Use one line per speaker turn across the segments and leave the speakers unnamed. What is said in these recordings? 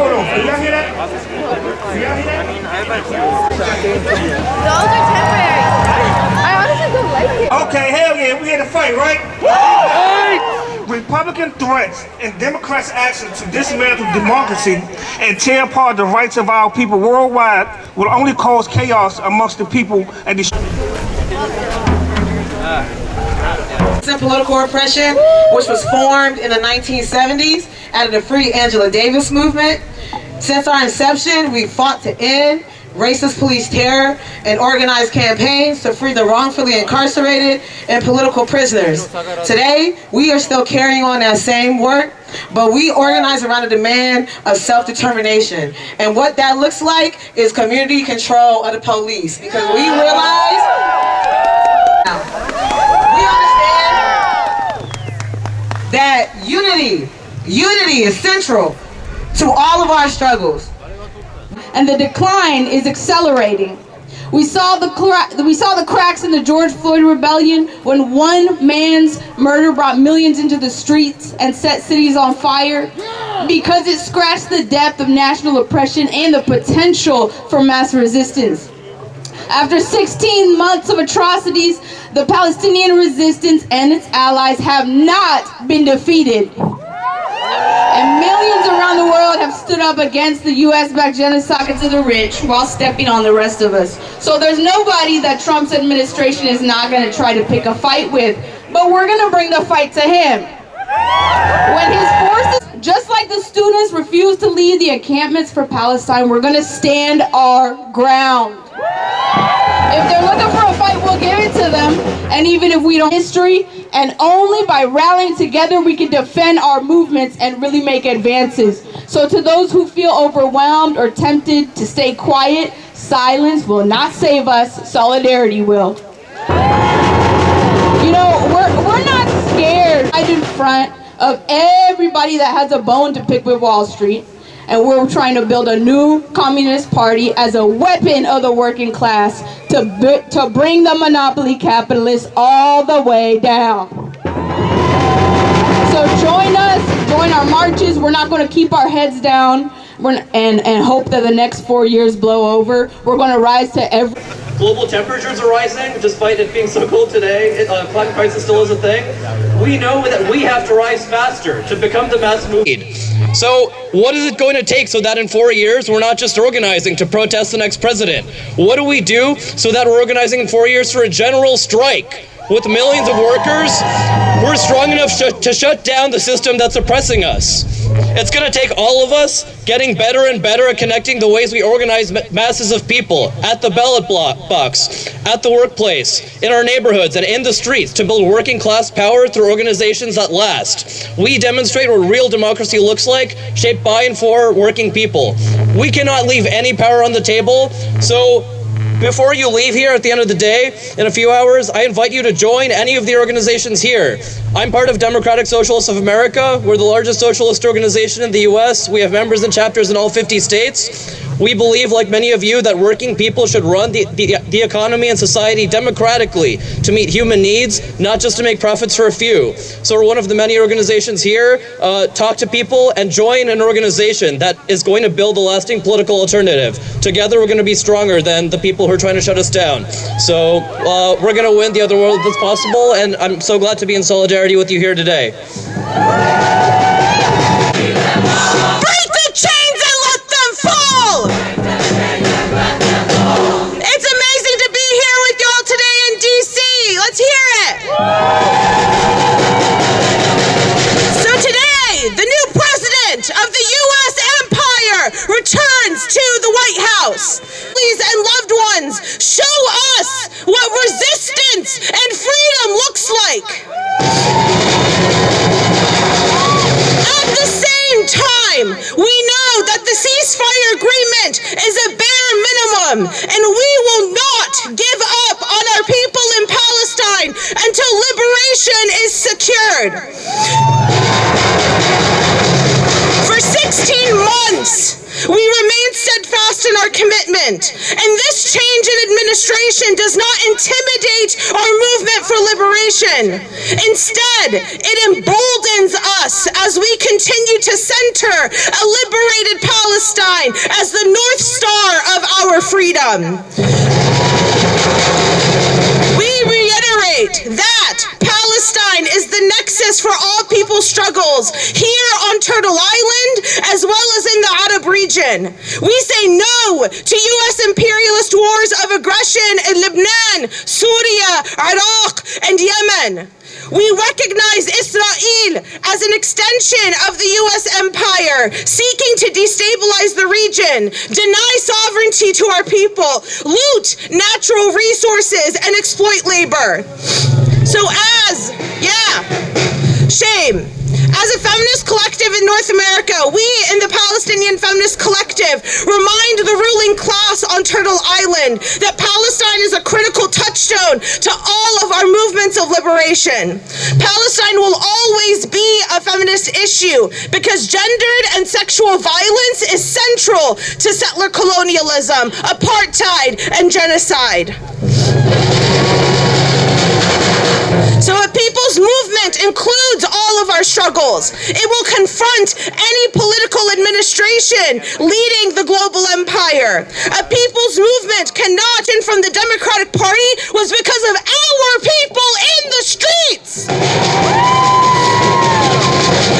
hold on. Can y'all hear that? Can y'all hear that?
Those are temporary. I honestly don't like it.
Okay, hell yeah, we had to fight, right? Republican threats and Democrats' action to dismantle democracy and tear apart the rights of our people worldwide will only cause chaos amongst the people and
Political oppression, which was formed in the 1970s out of the Free Angela Davis movement. Since our inception, we fought to end racist police terror and organized campaigns to free the wrongfully incarcerated and political prisoners. Today, we are still carrying on that same work, but we organize around the demand of self-determination. And what that looks like is community control of the police, because we realize that unity is central to all of our struggles.
And the decline is accelerating. We saw the cracks in the George Floyd rebellion when one man's murder brought millions into the streets and set cities on fire, because it scratched the depth of national oppression and the potential for mass resistance. After 16 months of atrocities, the Palestinian resistance and its allies have not been defeated. And millions around the world have stood up against the US-backed genocide to the rich while stepping on the rest of us. So there's nobody that Trump's administration is not going to try to pick a fight with, but we're going to bring the fight to him. When his forces, just like the students, refuse to leave the encampments for Palestine, we're going to stand our ground. If they're looking for a fight, we'll give it to them. And even if we don't, history, and only by rallying together we can defend our movements and really make advances. So to those who feel overwhelmed or tempted to stay quiet, silence will not save us, solidarity will. You know, we're not scared right in front of everybody that has a bone to pick with Wall Street. And we're trying to build a new communist party as a weapon of the working class to bring the monopoly capitalists all the way down. So join us, join our marches. We're not going to keep our heads down and hope that the next 4 years blow over. We're going to rise to every...
Global temperatures are rising, despite it being so cold today. Climate crisis still is a thing. We know that we have to rise faster to become the mass movement. So what is it going to take so that in 4 years we're not just organizing to protest the next president? What do we do so that we're organizing in 4 years for a general strike with millions of workers? We're strong enough to shut down the system that's oppressing us. It's going to take all of us getting better and better at connecting the ways we organize masses of people at the ballot box, at the workplace, in our neighborhoods, and in the streets to build working class power through organizations that last. We demonstrate what real democracy looks like, shaped by and for working people. We cannot leave any power on the table, so before you leave here at the end of the day, in a few hours, I invite you to join any of the organizations here. I'm part of Democratic Socialists of America. We're the largest socialist organization in the US. We have members and chapters in all 50 states. We believe, like many of you, that working people should run the economy and society democratically to meet human needs, not just to make profits for a few. So we're one of the many organizations here. Talk to people and join an organization that is going to build a lasting political alternative. Together we're going to be stronger than the people who are trying to shut us down. So we're going to win the other world that's possible, and I'm so glad to be in solidarity with you here today.
It's amazing to be here with y'all today in DC. Let's hear it. So today, the new president of the U.S. empire returns to the White House. Please and loved ones, show us what resistance and freedom looks like. At the same time, we know that the ceasefire agreement is a bare minimum, and we will not give up on our people in Palestine until liberation is secured. For 16 months, we remain steadfast in our commitment, and this change in administration does not intimidate our movement for liberation. Instead, it emboldens us as we continue to center a liberated Palestine freedom. We reiterate that Palestine is the nexus for all people's struggles here on Turtle Island as well as in the Arab region. We say no to U.S. imperialist wars of aggression in Lebanon, Syria, Iraq, and Yemen. We recognize Israel as an extension of the U.S. empire, seeking to destabilize the region, deny sovereignty to our people, loot natural resources, and exploit labor. So shame. As a feminist collective in North America, we in the Palestinian Feminist Collective remind the ruling class on Turtle Island that Palestine is a critical touchstone to all of our movements of liberation. Palestine will always be a feminist issue because gendered and sexual violence is central to settler colonialism, apartheid, and genocide. So a people's movement includes all of our struggles. It will confront any political administration leading the global empire. A people's movement cannot, and from the Democratic Party, was because of our people in the streets.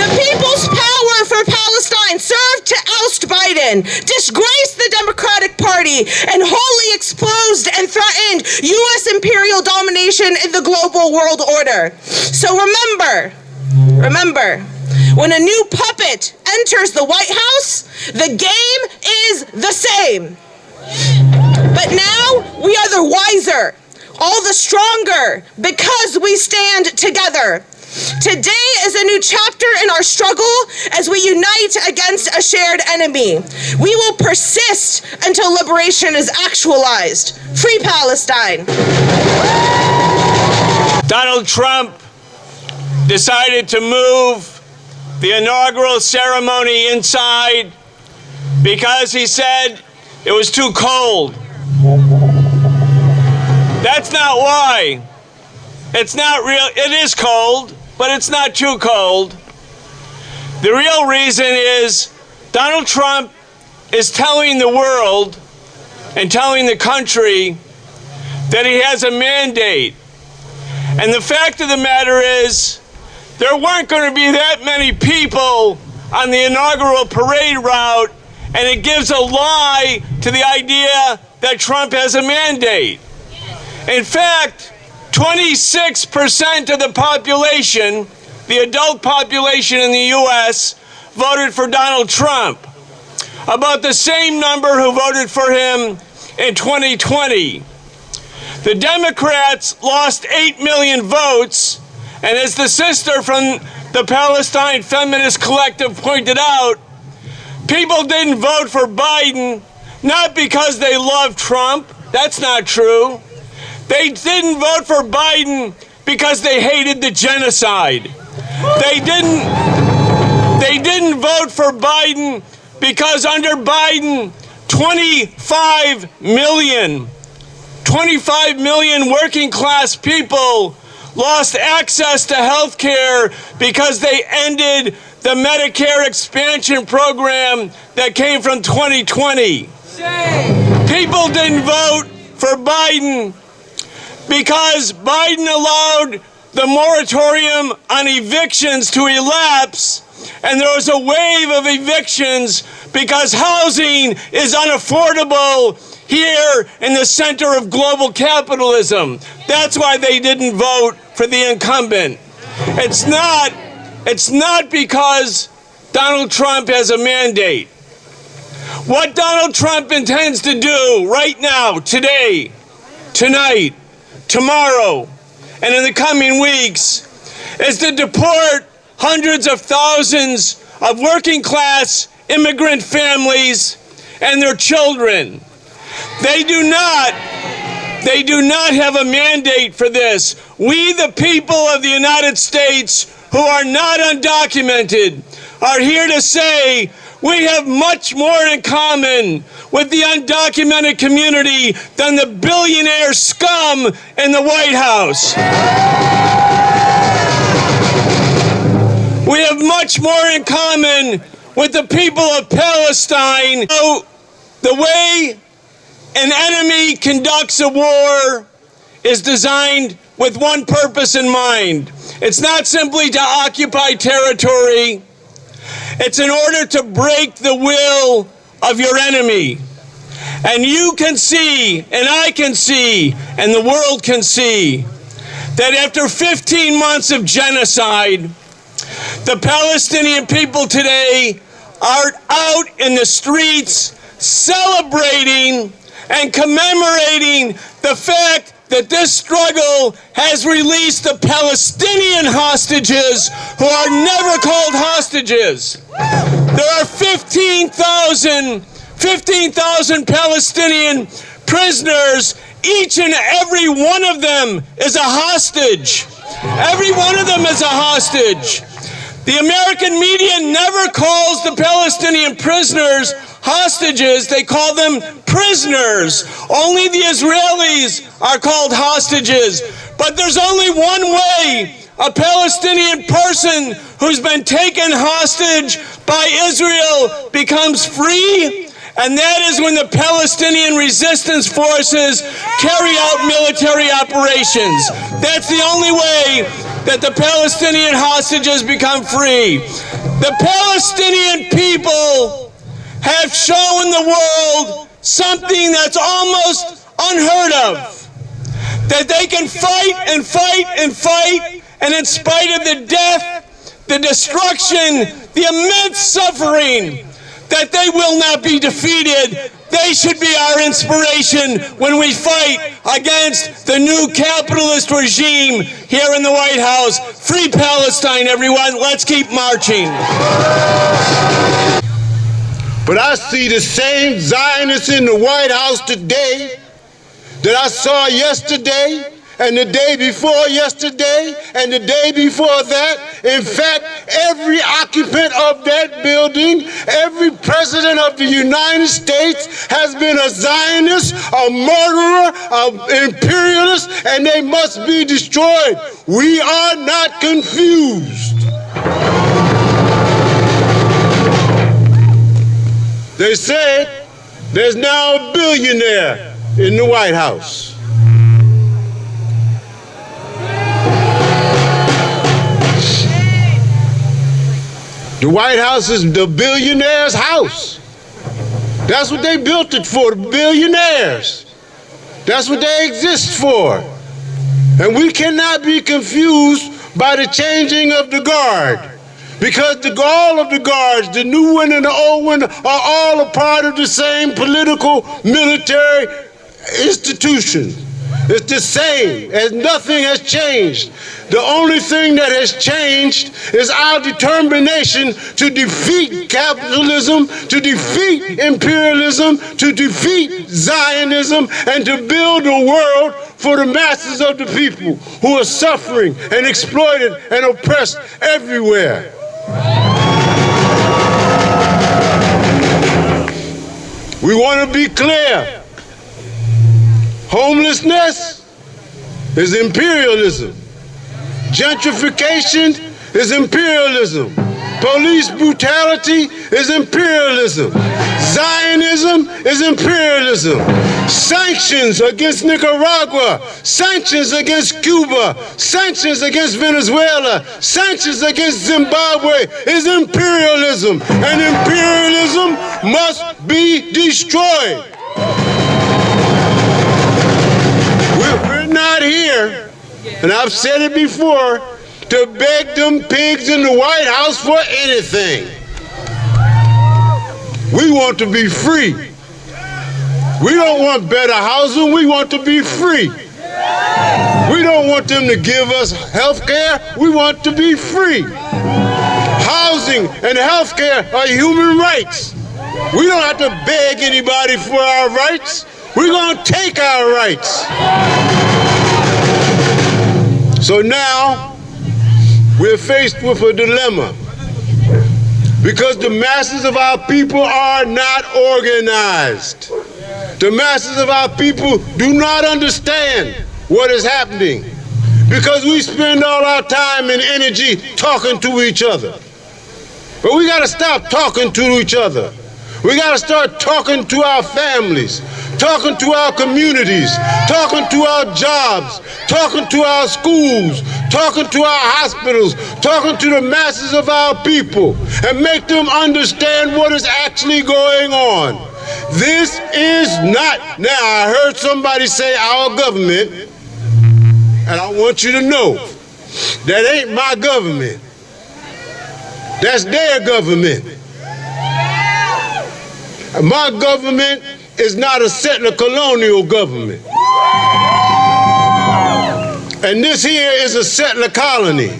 The people's power for Palestine served to oust Biden, disgrace the Democratic Party, and wholly exposed and threatened U.S. imperial domination in the global world order. So remember, when a new puppet enters the White House, the game is the same. But now we are the wiser, all the stronger, because we stand together. Today is a new chapter in our struggle as we unite against a shared enemy. We will persist until liberation is actualized. Free Palestine.
Donald Trump decided to move the inaugural ceremony inside because he said it was too cold. That's not why. It's not real. It is cold, but it's not too cold. The real reason is Donald Trump is telling the world and telling the country that he has a mandate. And the fact of the matter is, there weren't going to be that many people on the inaugural parade route, and it gives a lie to the idea that Trump has a mandate. In fact, 26% of the population, the adult population in the U.S., voted for Donald Trump. About the same number who voted for him in 2020. The Democrats lost 8 million votes, and as the sister from the Palestine Feminist Collective pointed out, people didn't vote for Biden not because they love Trump. That's not true. They didn't vote for Biden because they hated the genocide. They didn't vote for Biden because under Biden, 25 million working class people lost access to health care because they ended the Medicare expansion program that came from 2020. People didn't vote for Biden because Biden allowed the moratorium on evictions to elapse, and there was a wave of evictions because housing is unaffordable here in the center of global capitalism. That's why they didn't vote for the incumbent. It's not because Donald Trump has a mandate. What Donald Trump intends to do right now, today, tonight, tomorrow, and in the coming weeks is to deport hundreds of thousands of working class immigrant families and their children. They do not have a mandate for this. We, the people of the United States who are not undocumented, are here to say we have much more in common with the undocumented community than the billionaire scum in the White House. We have much more in common with the people of Palestine. So the way an enemy conducts a war is designed with one purpose in mind. It's not simply to occupy territory. It's in order to break the will of your enemy. And you can see, and I can see, and the world can see, that after 15 months of genocide, the Palestinian people today are out in the streets celebrating and commemorating the fact that this struggle has released the Palestinian hostages who are never called hostages. There are 15,000 Palestinian prisoners. Each and every one of them is a hostage. Every one of them is a hostage. The American media never calls the Palestinian prisoners hostages. They call them prisoners. Only the Israelis are called hostages. But there's only one way a Palestinian person who's been taken hostage by Israel becomes free, and that is when the Palestinian resistance forces carry out military operations. That's the only way that the Palestinian hostages become free. The Palestinian people have shown the world something that's almost unheard of. That they can fight and fight and fight, and in spite of the death, the destruction, the immense suffering, that they will not be defeated. They should be our inspiration when we fight against the new capitalist regime here in the White House. Free Palestine, everyone. Let's keep marching.
But I see the same Zionists in the White House today that I saw yesterday, and the day before yesterday, and the day before that. In fact, every occupant of that building, every president of the United States has been a Zionist, a murderer, an imperialist, and they must be destroyed. We are not confused. They said there's now a billionaire in the White House. The White House is the billionaire's house. That's what they built it for, the billionaires. That's what they exist for. And we cannot be confused by the changing of the guard. Because all of the guards, the new one and the old one, are all a part of the same political, military institution. It's the same, as nothing has changed. The only thing that has changed is our determination to defeat capitalism, to defeat imperialism, to defeat Zionism, and to build a world for the masses of the people who are suffering and exploited and oppressed everywhere. We want to be clear. Homelessness is imperialism. Gentrification is imperialism. Police brutality is imperialism. Zionism is imperialism. Sanctions against Nicaragua, sanctions against Cuba, sanctions against Venezuela, sanctions against Zimbabwe is imperialism. And imperialism must be destroyed. We're not here, and I've said it before, to beg them pigs in the White House for anything. We want to be free. We don't want better housing, we want to be free. We don't want them to give us health care, we want to be free. Housing and health care are human rights. We don't have to beg anybody for our rights. We're going to take our rights. So now, we're faced with a dilemma. Because the masses of our people are not organized. The masses of our people do not understand what is happening. Because we spend all our time and energy talking to each other. But we got to stop talking to each other. We got to start talking to our families, talking to our communities, talking to our jobs, talking to our schools, talking to our hospitals, talking to the masses of our people, and make them understand what is actually going on. This is not, now I heard somebody say our government, and I want you to know, that ain't my government. That's their government. My government is not a settler colonial government. And this here is a settler colony.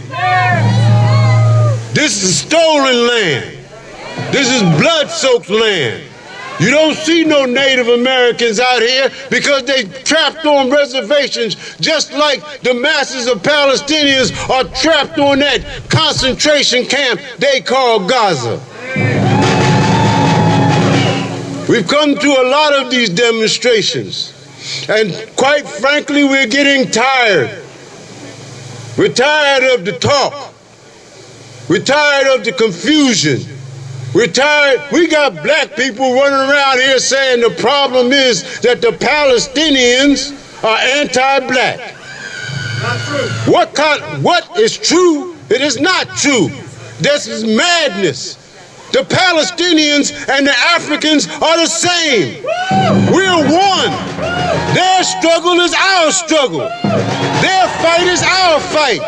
This is stolen land. This is blood-soaked land. You don't see no Native Americans out here because they trapped on reservations just like the masses of Palestinians are trapped on that concentration camp they call Gaza. We've come to a lot of these demonstrations, and quite frankly, we're getting tired. We're tired of the talk. We're tired of the confusion. We're tired. We got black people running around here saying the problem is that the Palestinians are anti-black. Not true. What is true? It is not true. This is madness. The Palestinians and the Africans are the same. We're one. Their struggle is our struggle. Their fight is our fight.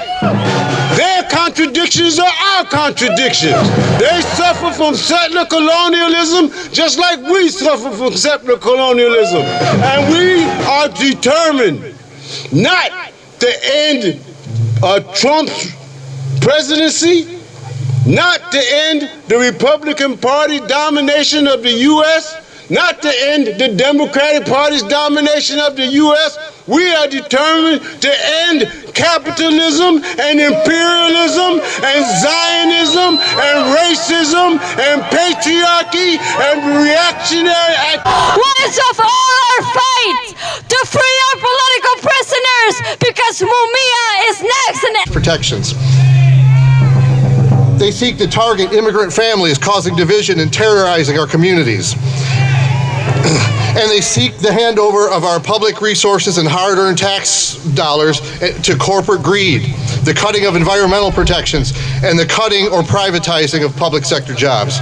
Their contradictions are our contradictions. They suffer from settler colonialism just like we suffer from settler colonialism. And we are determined not to end Trump's presidency, not to end the Republican Party domination of the U.S., not to end the Democratic Party's domination of the U.S. We are determined to end capitalism and imperialism and Zionism and racism and patriarchy and reactionary activity.
Once of all our fight to free our political prisoners, because Mumia is next.
Protections. They seek to target immigrant families, causing division and terrorizing our communities. And they seek the handover of our public resources and hard-earned tax dollars to corporate greed, the cutting of environmental protections, and the cutting or privatizing of public sector jobs.